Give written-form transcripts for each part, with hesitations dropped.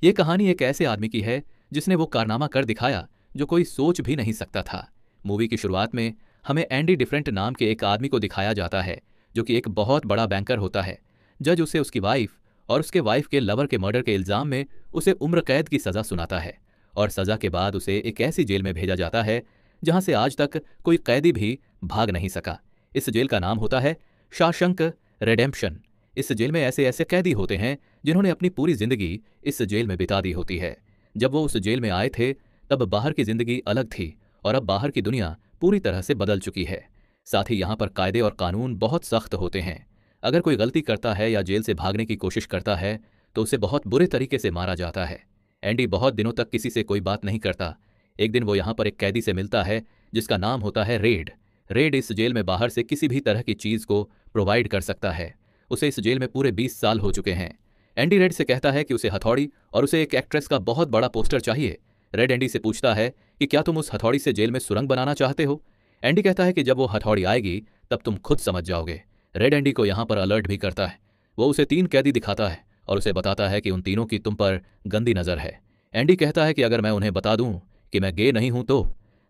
ये कहानी एक ऐसे आदमी की है जिसने वो कारनामा कर दिखाया जो कोई सोच भी नहीं सकता था। मूवी की शुरुआत में हमें एंडी डिफरेंट नाम के एक आदमी को दिखाया जाता है जो कि एक बहुत बड़ा बैंकर होता है। जज उसे उसकी वाइफ और उसके वाइफ के लवर के मर्डर के इल्जाम में उसे उम्र कैद की सजा सुनाता है और सजा के बाद उसे एक ऐसी जेल में भेजा जाता है जहां से आज तक कोई कैदी भी भाग नहीं सका। इस जेल का नाम होता है शाशंक रेडेम्पशन। इस जेल में ऐसे ऐसे कैदी होते हैं जिन्होंने अपनी पूरी जिंदगी इस जेल में बिता दी होती है। जब वो उस जेल में आए थे तब बाहर की जिंदगी अलग थी और अब बाहर की दुनिया पूरी तरह से बदल चुकी है। साथ ही यहाँ पर कायदे और कानून बहुत सख्त होते हैं। अगर कोई गलती करता है या जेल से भागने की कोशिश करता है तो उसे बहुत बुरे तरीके से मारा जाता है। एंडी बहुत दिनों तक किसी से कोई बात नहीं करता। एक दिन वो यहाँ पर एक कैदी से मिलता है जिसका नाम होता है रेड। रेड इस जेल में बाहर से किसी भी तरह की चीज को प्रोवाइड कर सकता है। उसे इस जेल में पूरे 20 साल हो चुके हैं। एंडी रेड से कहता है कि उसे हथौड़ी और उसे एक एक्ट्रेस का बहुत बड़ा पोस्टर चाहिए। रेड एंडी से पूछता है कि क्या तुम उस हथौड़ी से जेल में सुरंग बनाना चाहते हो। एंडी कहता है कि जब वो हथौड़ी आएगी तब तुम खुद समझ जाओगे। रेड एंडी को यहाँ पर अलर्ट भी करता है। वो उसे 3 कैदी दिखाता है और उसे बताता है कि उन तीनों की तुम पर गंदी नजर है। एंडी कहता है कि अगर मैं उन्हें बता दूं कि मैं गे नहीं हूं तो।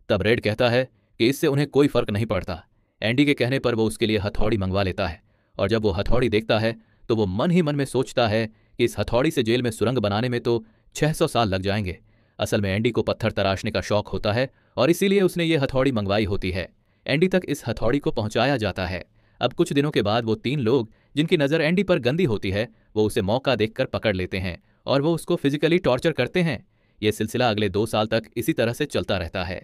तब रेड कहता है कि इससे उन्हें कोई फर्क नहीं पड़ता। एंडी के कहने पर वो उसके लिए हथौड़ी मंगवा लेता है और जब वो हथौड़ी देखता है तो वो मन ही मन में सोचता है कि इस हथौड़ी से जेल में सुरंग बनाने में तो 600 साल लग जाएंगे। असल में एंडी को पत्थर तराशने का शौक होता है और इसीलिए उसने ये हथौड़ी मंगवाई होती है। एंडी तक इस हथौड़ी को पहुंचाया जाता है। अब कुछ दिनों के बाद वो 3 लोग जिनकी नज़र एंडी पर गंदी होती है वो उसे मौका देखकर पकड़ लेते हैं और वो उसको फिजिकली टॉर्चर करते हैं। ये सिलसिला अगले 2 साल तक इसी तरह से चलता रहता है।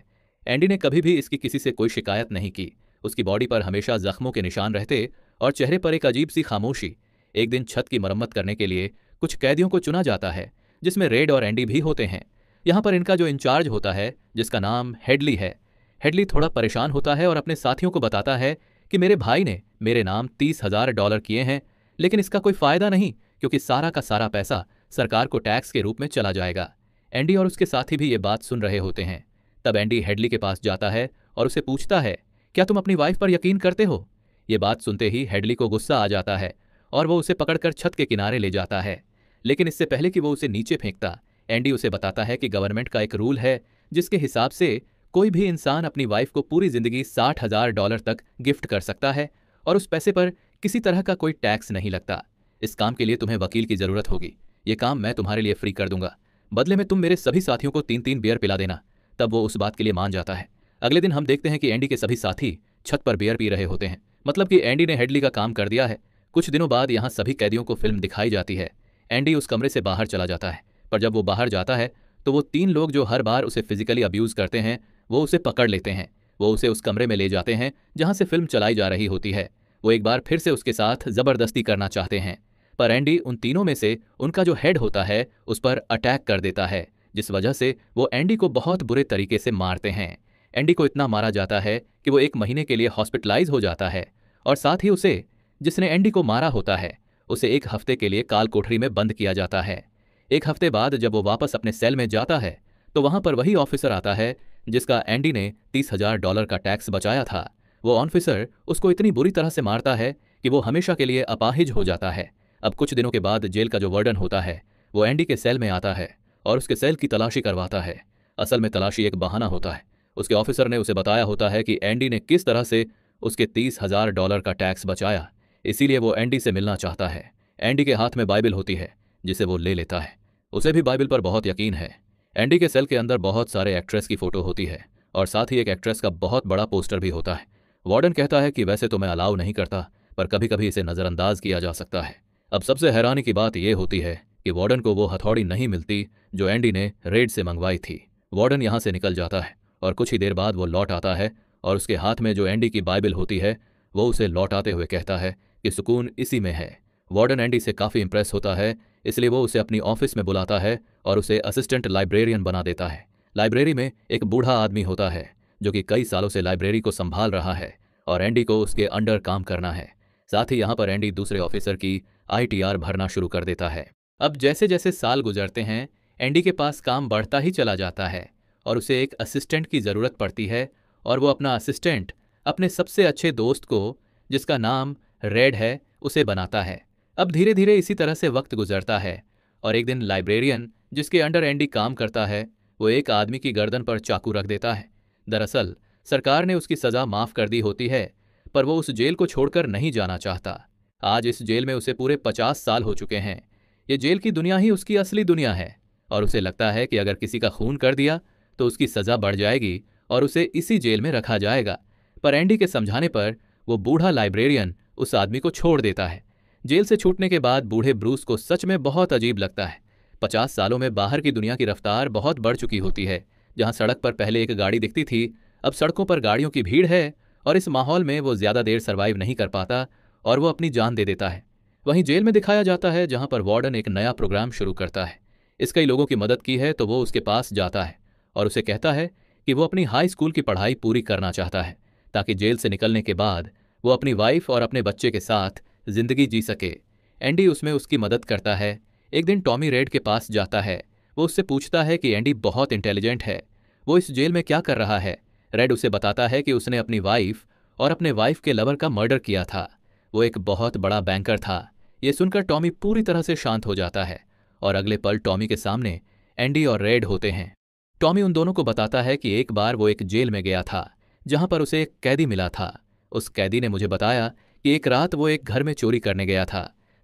एंडी ने कभी भी इसकी किसी से कोई शिकायत नहीं की। उसकी बॉडी पर हमेशा जख्मों के निशान रहते और चेहरे पर एक अजीब सी खामोशी। एक दिन छत की मरम्मत करने के लिए कुछ कैदियों को चुना जाता है जिसमें रेड और एंडी भी होते हैं। यहाँ पर इनका जो इंचार्ज होता है जिसका नाम हेडली है। हेडली थोड़ा परेशान होता है और अपने साथियों को बताता है कि मेरे भाई ने मेरे नाम $30,000 किए हैं लेकिन इसका कोई फायदा नहीं क्योंकि सारा का सारा पैसा सरकार को टैक्स के रूप में चला जाएगा। एंडी और उसके साथी भी ये बात सुन रहे होते हैं। तब एंडी हेडली के पास जाता है और उसे पूछता है क्या तुम अपनी वाइफ पर यकीन करते हो। ये बात सुनते ही हेडली को गुस्सा आ जाता है और वो उसे पकड़कर छत के किनारे ले जाता है। लेकिन इससे पहले कि वो उसे नीचे फेंकता एंडी उसे बताता है कि गवर्नमेंट का एक रूल है जिसके हिसाब से कोई भी इंसान अपनी वाइफ को पूरी जिंदगी $60,000 तक गिफ्ट कर सकता है और उस पैसे पर किसी तरह का कोई टैक्स नहीं लगता। इस काम के लिए तुम्हें वकील की जरूरत होगी। ये काम मैं तुम्हारे लिए फ्री कर दूंगा। बदले में तुम मेरे सभी साथियों को 3-3 बियर पिला देना। तब वो उस बात के लिए मान जाता है। अगले दिन हम देखते हैं कि एंडी के सभी साथी छत पर बियर पी रहे होते हैं। मतलब कि एंडी ने हेडली का काम कर दिया है। कुछ दिनों बाद यहाँ सभी कैदियों को फिल्म दिखाई जाती है। एंडी उस कमरे से बाहर चला जाता है पर जब वो बाहर जाता है तो वो 3 लोग जो हर बार उसे फिजिकली अब्यूज करते हैं वो उसे पकड़ लेते हैं। वो उसे उस कमरे में ले जाते हैं जहां से फिल्म चलाई जा रही होती है। वो एक बार फिर से उसके साथ जबरदस्ती करना चाहते हैं पर एंडी उन तीनों में से उनका जो हेड होता है उस पर अटैक कर देता है जिस वजह से वो एंडी को बहुत बुरे तरीके से मारते हैं। एंडी को इतना मारा जाता है कि वो 1 महीने के लिए हॉस्पिटलाइज हो जाता है और साथ ही उसे जिसने एंडी को मारा होता है उसे 1 हफ्ते के लिए काल कोठरी में बंद किया जाता है। 1 हफ्ते बाद जब वो वापस अपने सेल में जाता है तो वहां पर वही ऑफिसर आता है जिसका एंडी ने $30,000 का टैक्स बचाया था। वो ऑफिसर उसको इतनी बुरी तरह से मारता है कि वो हमेशा के लिए अपाहिज हो जाता है। अब कुछ दिनों के बाद जेल का जो वार्डन होता है वो एंडी के सेल में आता है और उसके सेल की तलाशी करवाता है। असल में तलाशी एक बहाना होता है। उसके ऑफिसर ने उसे बताया होता है कि एंडी ने किस तरह से उसके $30,000 का टैक्स बचाया, इसीलिए वो एंडी से मिलना चाहता है। एंडी के हाथ में बाइबिल होती है जिसे वो ले लेता है। उसे भी बाइबिल पर बहुत यकीन है। एंडी के सेल के अंदर बहुत सारे एक्ट्रेस की फोटो होती है और साथ ही एक एक्ट्रेस का बहुत बड़ा पोस्टर भी होता है। वार्डन कहता है कि वैसे तो मैं अलाउ नहीं करता पर कभी कभी इसे नज़रअंदाज किया जा सकता है। अब सबसे हैरानी की बात यह होती है कि वार्डन को वो हथौड़ी नहीं मिलती जो एंडी ने रेड से मंगवाई थी। वार्डन यहाँ से निकल जाता है और कुछ ही देर बाद वो लौट आता है और उसके हाथ में जो एंडी की बाइबिल होती है वो उसे लौटाते हुए कहता है कि सुकून इसी में है। वार्डन एंडी से काफ़ी इंप्रेस होता है इसलिए वो उसे अपनी ऑफिस में बुलाता है और उसे असिस्टेंट लाइब्रेरियन बना देता है। लाइब्रेरी में एक बूढ़ा आदमी होता है जो कि कई सालों से लाइब्रेरी को संभाल रहा है और एंडी को उसके अंडर काम करना है। साथ ही यहाँ पर एंडी दूसरे ऑफिसर की ITR भरना शुरू कर देता है। अब जैसे जैसे साल गुजरते हैं एंडी के पास काम बढ़ता ही चला जाता है और उसे एक असिस्टेंट की ज़रूरत पड़ती है और वो अपना असिस्टेंट अपने सबसे अच्छे दोस्त को जिसका नाम रेड है उसे बनाता है। अब धीरे धीरे इसी तरह से वक्त गुजरता है और एक दिन लाइब्रेरियन जिसके अंडर एंडी काम करता है, वो एक आदमी की गर्दन पर चाकू रख देता है। दरअसल सरकार ने उसकी सजा माफ कर दी होती है, पर वो उस जेल को छोड़कर नहीं जाना चाहता। आज इस जेल में उसे पूरे 50 साल हो चुके हैं। ये जेल की दुनिया ही उसकी असली दुनिया है और उसे लगता है कि अगर किसी का खून कर दिया तो उसकी सजा बढ़ जाएगी और उसे इसी जेल में रखा जाएगा। पर एंडी के समझाने पर वो बूढ़ा लाइब्रेरियन उस आदमी को छोड़ देता है। जेल से छूटने के बाद बूढ़े ब्रूस को सच में बहुत अजीब लगता है। 50 सालों में बाहर की दुनिया की रफ्तार बहुत बढ़ चुकी होती है। जहां सड़क पर पहले एक गाड़ी दिखती थी, अब सड़कों पर गाड़ियों की भीड़ है और इस माहौल में वो ज्यादा देर सरवाइव नहीं कर पाता और वो अपनी जान दे देता है। वहीं जेल में दिखाया जाता है जहां पर वार्डन एक नया प्रोग्राम शुरू करता है। इस कई लोगों की मदद की है तो वो उसके पास जाता है और उसे कहता है कि वो अपनी हाई स्कूल की पढ़ाई पूरी करना चाहता है ताकि जेल से निकलने के बाद वो अपनी वाइफ और अपने बच्चे के साथ जिंदगी जी सके। एंडी उसमें उसकी मदद करता है। एक दिन टॉमी रेड के पास जाता है। वो उससे पूछता है कि एंडी बहुत इंटेलिजेंट है, वो इस जेल में क्या कर रहा है। रेड उसे बताता है कि उसने अपनी वाइफ और अपने वाइफ के लवर का मर्डर किया था। वो एक बहुत बड़ा बैंकर था। ये सुनकर टॉमी पूरी तरह से शांत हो जाता है और अगले पल टॉमी के सामने एंडी और रेड होते हैं। टॉमी उन दोनों को बताता है कि एक बार वो एक जेल में गया था जहां पर उसे एक कैदी मिला था। उस कैदी ने मुझे बताया कि एक रात वो एक घर में चोरी करने गया था।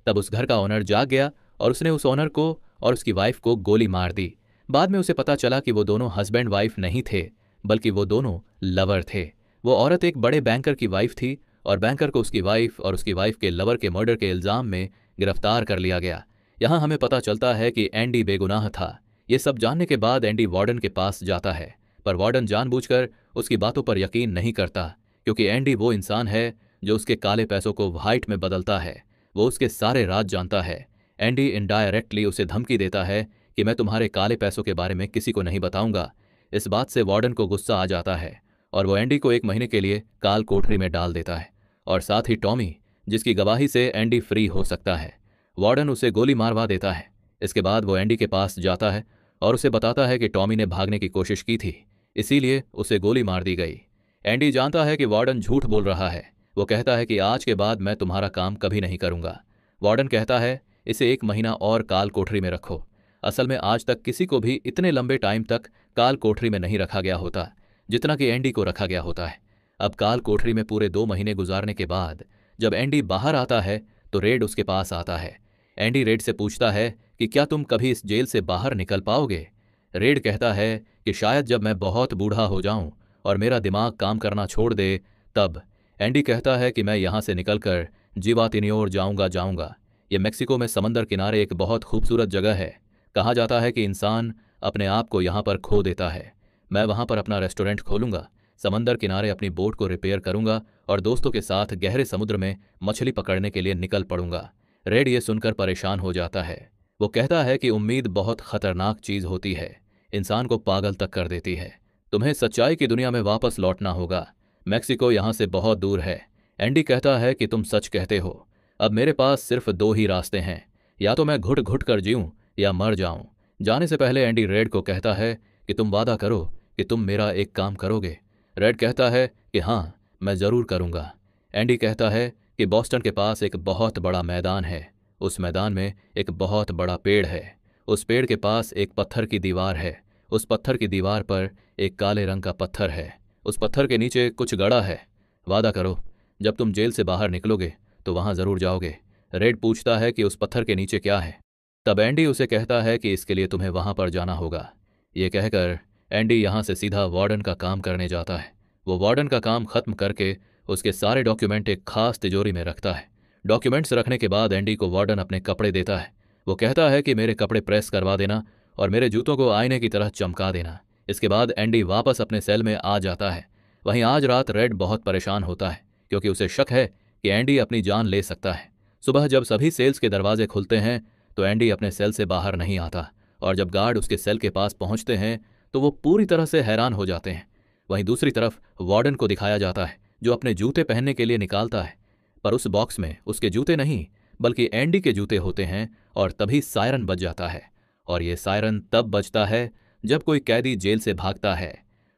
तब उस घर का ओनर जाग गया और उसने उस ओनर को और उसकी वाइफ को गोली मार दी। बाद में उसे पता चला कि वो दोनों हस्बैंड वाइफ नहीं थे, बल्कि वो दोनों लवर थे। वो औरत एक बड़े बैंकर की वाइफ थी और बैंकर को उसकी वाइफ और उसकी वाइफ के लवर के मर्डर के इल्जाम में गिरफ्तार कर लिया गया। यहाँ हमें पता चलता है कि एंडी बेगुनाह था। ये सब जानने के बाद एंडी वार्डन के पास जाता है, पर वार्डन जानबूझकर उसकी बातों पर यकीन नहीं करता, क्योंकि एंडी वो इंसान है जो उसके काले पैसों को व्हाइट में बदलता है। वो उसके सारे राज जानता है। एंडी इनडायरेक्टली उसे धमकी देता है कि मैं तुम्हारे काले पैसों के बारे में किसी को नहीं बताऊंगा। इस बात से वार्डन को गुस्सा आ जाता है और वो एंडी को 1 महीने के लिए काल कोठरी में डाल देता है और साथ ही टॉमी, जिसकी गवाही से एंडी फ्री हो सकता है। वार्डन उसे गोली मारवा देता है। इसके बाद वो एंडी के पास जाता है और उसे बताता है कि टॉमी ने भागने की कोशिश की थी, इसीलिए उसे गोली मार दी गई। एंडी जानता है कि वार्डन झूठ बोल रहा है। वो कहता है कि आज के बाद मैं तुम्हारा काम कभी नहीं करूंगा। वार्डन कहता है इसे 1 महीना और काल कोठरी में रखो। असल में आज तक किसी को भी इतने लंबे टाइम तक काल कोठरी में नहीं रखा गया होता जितना कि एंडी को रखा गया होता है। अब काल कोठरी में पूरे 2 महीने गुजारने के बाद जब एंडी बाहर आता है तो रेड उसके पास आता है। एंडी रेड से पूछता है कि क्या तुम कभी इस जेल से बाहर निकल पाओगे। रेड कहता है कि शायद जब मैं बहुत बूढ़ा हो जाऊं और मेरा दिमाग काम करना छोड़ दे तब। एंडी कहता है कि मैं यहां से निकलकर जीवातिनियोर जाऊंगा। ये मेक्सिको में समंदर किनारे एक बहुत खूबसूरत जगह है। कहा जाता है कि इंसान अपने आप को यहाँ पर खो देता है। मैं वहाँ पर अपना रेस्टोरेंट खोलूंगा, समंदर किनारे अपनी बोट को रिपेयर करूंगा और दोस्तों के साथ गहरे समुद्र में मछली पकड़ने के लिए निकल पड़ूंगा। रेड ये सुनकर परेशान हो जाता है। वो कहता है कि उम्मीद बहुत खतरनाक चीज होती है, इंसान को पागल तक कर देती है। तुम्हें सच्चाई की दुनिया में वापस लौटना होगा। मैक्सिको यहाँ से बहुत दूर है। एंडी कहता है कि तुम सच कहते हो। अब मेरे पास सिर्फ 2 ही रास्ते हैं, या तो मैं घुट घुट कर जीऊं या मर जाऊं। जाने से पहले एंडी रेड को कहता है कि तुम वादा करो कि तुम मेरा एक काम करोगे। रेड कहता है कि हाँ, मैं जरूर करूंगा। एंडी कहता है कि बॉस्टन के पास एक बहुत बड़ा मैदान है। उस मैदान में एक बहुत बड़ा पेड़ है। उस पेड़ के पास एक पत्थर की दीवार है। उस पत्थर की दीवार पर एक काले रंग का पत्थर है। उस पत्थर के नीचे कुछ गड़ा है। वादा करो जब तुम जेल से बाहर निकलोगे तो वहां जरूर जाओगे। रेड पूछता है कि उस पत्थर के नीचे क्या है। तब एंडी उसे कहता है कि इसके लिए तुम्हें वहां पर जाना होगा। ये कहकर एंडी यहां से सीधा वार्डन का काम करने जाता है। वो वार्डन का काम खत्म करके उसके सारे डॉक्यूमेंट एक खास तिजोरी में रखता है। डॉक्यूमेंट्स रखने के बाद एंडी को वार्डन अपने कपड़े देता है। वो कहता है कि मेरे कपड़े प्रेस करवा देना और मेरे जूतों को आईने की तरह चमका देना। इसके बाद एंडी वापस अपने सेल में आ जाता है। वहीं आज रात रेड बहुत परेशान होता है क्योंकि उसे शक है कि एंडी अपनी जान ले सकता है। सुबह जब सभी सेल्स के दरवाजे खुलते हैं तो एंडी अपने सेल से बाहर नहीं आता और जब गार्ड उसके सेल के पास पहुंचते हैं तो वो पूरी तरह से हैरान हो जाते हैं। वहीं दूसरी तरफ वार्डन को दिखाया जाता है जो अपने जूते पहनने के लिए निकालता है, पर उस बॉक्स में उसके जूते नहीं बल्कि एंडी के जूते होते हैं और तभी सायरन बज जाता है। और ये सायरन तब बजता है जब कोई कैदी जेल से भागता है।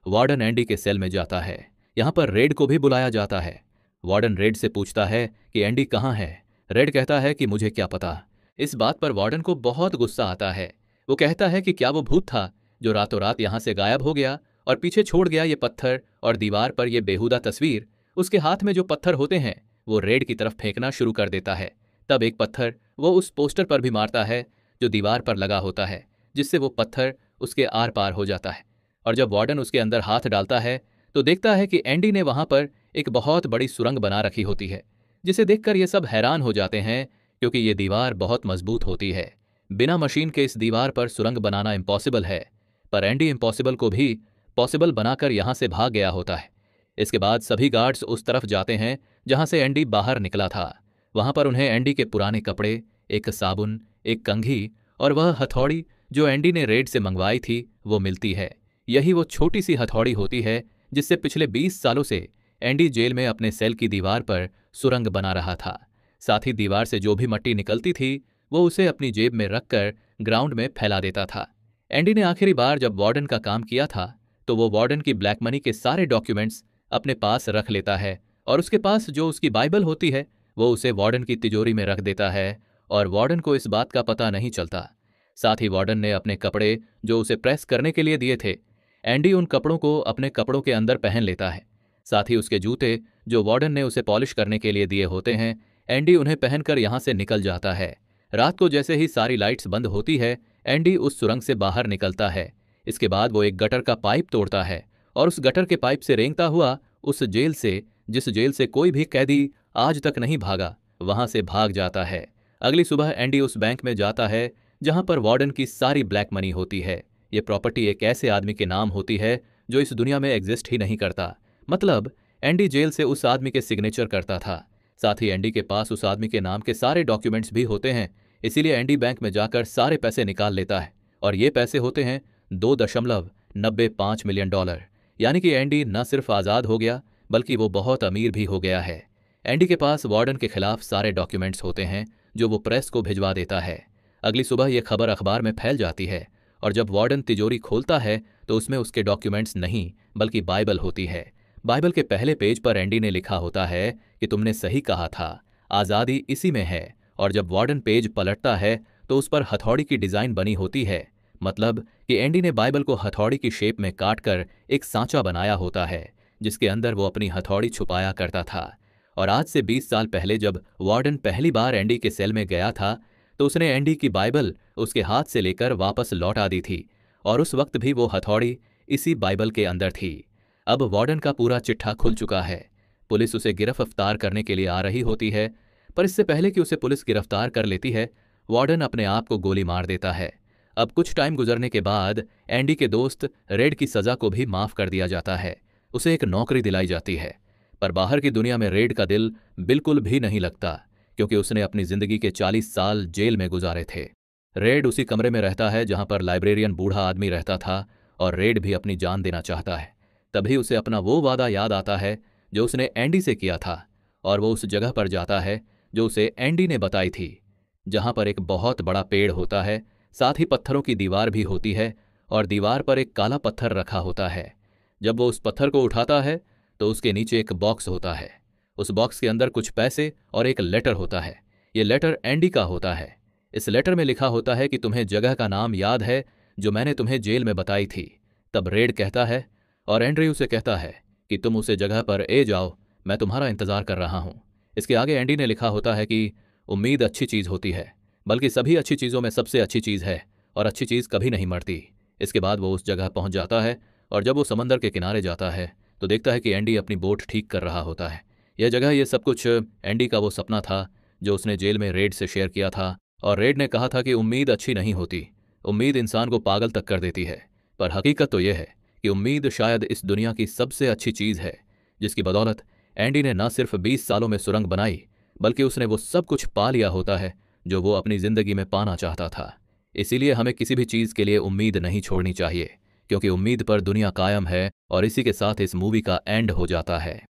वार्डन एंडी के सेल में जाता है। यहाँ पर रेड को भी बुलाया जाता है। वार्डन रेड से पूछता है कि एंडी कहाँ है। रेड कहता है कि मुझे क्या पता। इस बात पर वार्डन को बहुत गुस्सा आता है। वो कहता है कि क्या वो भूत था जो रातों रात यहाँ से गायब हो गया और पीछे छोड़ गया ये पत्थर और दीवार पर ये बेहुदा तस्वीर। उसके हाथ में जो पत्थर होते हैं वो रेड की तरफ फेंकना शुरू कर देता है। तब एक पत्थर वो उस पोस्टर पर भी मारता है जो दीवार पर लगा होता है, जिससे वो पत्थर उसके आर पार हो जाता है। और जब वार्डन उसके अंदर हाथ डालता है तो देखता है कि एंडी ने वहां पर एक बहुत बड़ी सुरंग बना रखी होती है, जिसे देखकर ये सब हैरान हो जाते हैं क्योंकि ये दीवार बहुत मजबूत होती है। बिना मशीन के इस दीवार पर सुरंग बनाना इम्पॉसिबल है, पर एंडी इम्पॉसिबल को भी पॉसिबल बनाकर यहां से भाग गया होता है। इसके बाद सभी गार्ड्स उस तरफ जाते हैं जहां से एंडी बाहर निकला था। वहां पर उन्हें एंडी के पुराने कपड़े, एक साबुन, एक कंघी और वह हथौड़ी जो एंडी ने रेड से मंगवाई थी वो मिलती है। यही वो छोटी सी हथौड़ी होती है जिससे पिछले 20 सालों से एंडी जेल में अपने सेल की दीवार पर सुरंग बना रहा था। साथ ही दीवार से जो भी मिट्टी निकलती थी वो उसे अपनी जेब में रखकर ग्राउंड में फैला देता था। एंडी ने आखिरी बार जब वार्डन का काम किया था तो वो वार्डन की ब्लैक मनी के सारे डॉक्यूमेंट्स अपने पास रख लेता है और उसके पास जो उसकी बाइबल होती है वो उसे वार्डन की तिजोरी में रख देता है और वार्डन को इस बात का पता नहीं चलता। साथ ही वार्डन ने अपने कपड़े जो उसे प्रेस करने के लिए दिए थे, एंडी उन कपड़ों को अपने कपड़ों के अंदर पहन लेता है। साथ ही उसके जूते जो वार्डन ने उसे पॉलिश करने के लिए दिए होते हैं, एंडी उन्हें पहनकर यहां से निकल जाता है। रात को जैसे ही सारी लाइट्स बंद होती है एंडी उस सुरंग से बाहर निकलता है। इसके बाद वो एक गटर का पाइप तोड़ता है और उस गटर के पाइप से रेंगता हुआ उस जेल से, जिस जेल से कोई भी कैदी आज तक नहीं भागा, वहां से भाग जाता है। अगली सुबह एंडी उस बैंक में जाता है जहां पर वार्डन की सारी ब्लैक मनी होती है। ये प्रॉपर्टी एक ऐसे आदमी के नाम होती है जो इस दुनिया में एग्जिस्ट ही नहीं करता। मतलब एंडी जेल से उस आदमी के सिग्नेचर करता था। साथ ही एंडी के पास उस आदमी के नाम के सारे डॉक्यूमेंट्स भी होते हैं, इसीलिए एंडी बैंक में जाकर सारे पैसे निकाल लेता है और ये पैसे होते हैं $2.95 मिलियन। यानी कि एंडी न सिर्फ आज़ाद हो गया बल्कि वो बहुत अमीर भी हो गया है। एंडी के पास वार्डन के खिलाफ सारे डॉक्यूमेंट्स होते हैं जो वो प्रेस को भिजवा देता है। अगली सुबह यह खबर अखबार में फैल जाती है और जब वार्डन तिजोरी खोलता है तो उसमें उसके डॉक्यूमेंट्स नहीं बल्कि बाइबल होती है। बाइबल के पहले पेज पर एंडी ने लिखा होता है कि तुमने सही कहा था, आज़ादी इसी में है। और जब वार्डन पेज पलटता है तो उस पर हथौड़ी की डिज़ाइन बनी होती है। मतलब कि एंडी ने बाइबल को हथौड़ी की शेप में काटकर एक सांचा बनाया होता है जिसके अंदर वो अपनी हथौड़ी छुपाया करता था। और आज से 20 साल पहले जब वार्डन पहली बार एंडी के सेल में गया था तो उसने एंडी की बाइबल उसके हाथ से लेकर वापस लौटा दी थी और उस वक्त भी वो हथौड़ी इसी बाइबल के अंदर थी। अब वार्डन का पूरा चिट्ठा खुल चुका है। पुलिस उसे गिरफ्तार करने के लिए आ रही होती है, पर इससे पहले कि उसे पुलिस गिरफ्तार कर लेती है वार्डन अपने आप को गोली मार देता है। अब कुछ टाइम गुजरने के बाद एंडी के दोस्त रेड की सजा को भी माफ कर दिया जाता है। उसे एक नौकरी दिलाई जाती है, पर बाहर की दुनिया में रेड का दिल बिल्कुल भी नहीं लगता क्योंकि उसने अपनी जिंदगी के 40 साल जेल में गुजारे थे। रेड उसी कमरे में रहता है जहां पर लाइब्रेरियन बूढ़ा आदमी रहता था और रेड भी अपनी जान देना चाहता है। तभी उसे अपना वो वादा याद आता है जो उसने एंडी से किया था और वो उस जगह पर जाता है जो उसे एंडी ने बताई थी, जहां पर एक बहुत बड़ा पेड़ होता है, साथ ही पत्थरों की दीवार भी होती है और दीवार पर एक काला पत्थर रखा होता है। जब वो उस पत्थर को उठाता है तो उसके नीचे एक बॉक्स होता है। उस बॉक्स के अंदर कुछ पैसे और एक लेटर होता है। ये लेटर एंडी का होता है। इस लेटर में लिखा होता है कि तुम्हें जगह का नाम याद है जो मैंने तुम्हें जेल में बताई थी। तब रेड कहता है और एंड्रयू से कहता है कि तुम उसे जगह पर ए जाओ, मैं तुम्हारा इंतजार कर रहा हूं। इसके आगे एंडी ने लिखा होता है कि उम्मीद अच्छी चीज़ होती है, बल्कि सभी अच्छी चीज़ों में सबसे अच्छी चीज़ है और अच्छी चीज़ कभी नहीं मरती। इसके बाद वो उस जगह पहुंच जाता है और जब वो समंदर के किनारे जाता है तो देखता है कि एंडी अपनी बोट ठीक कर रहा होता है। यह जगह, ये सब कुछ एंडी का वो सपना था जो उसने जेल में रेड से शेयर किया था। और रेड ने कहा था कि उम्मीद अच्छी नहीं होती, उम्मीद इंसान को पागल तक कर देती है। पर हकीकत तो यह है कि उम्मीद शायद इस दुनिया की सबसे अच्छी चीज़ है जिसकी बदौलत एंडी ने न सिर्फ 20 सालों में सुरंग बनाई बल्कि उसने वो सब कुछ पा लिया होता है जो वो अपनी जिंदगी में पाना चाहता था। इसीलिए हमें किसी भी चीज़ के लिए उम्मीद नहीं छोड़नी चाहिए, क्योंकि उम्मीद पर दुनिया कायम है। और इसी के साथ इस मूवी का एंड हो जाता है।